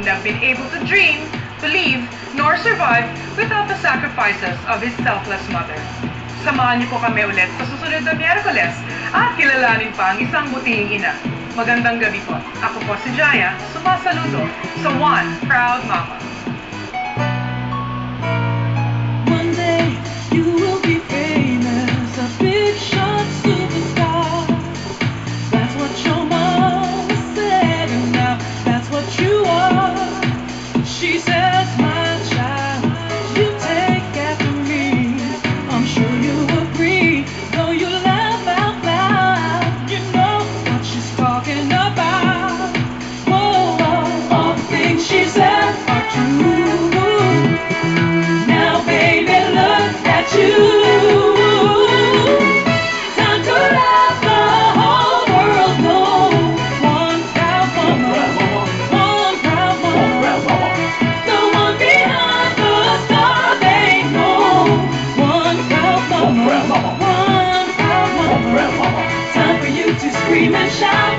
have been able to dream, believe, nor survive without the sacrifices of his selfless mother. Samahan niyo po kami ulit sa susunod na Miyerkules at kilalanin pa ang isang butihing ina. Magandang gabi po. Ako po si Jaya, sumasaludo sa One Proud Mama. One day you will be famous, a big shot superstar. That's what your mom said, and now that's what you are. She says, my child, you take after me. I'm sure you agree, though you laugh out loud. You know what she's talking about. Whoa, whoa, all the things she said are true. Now, baby, look at you. Time to let the whole world know. One proud mama, one proud mama. The one behind the star they know. One proud mama, one proud mama. Time for you to scream and shout.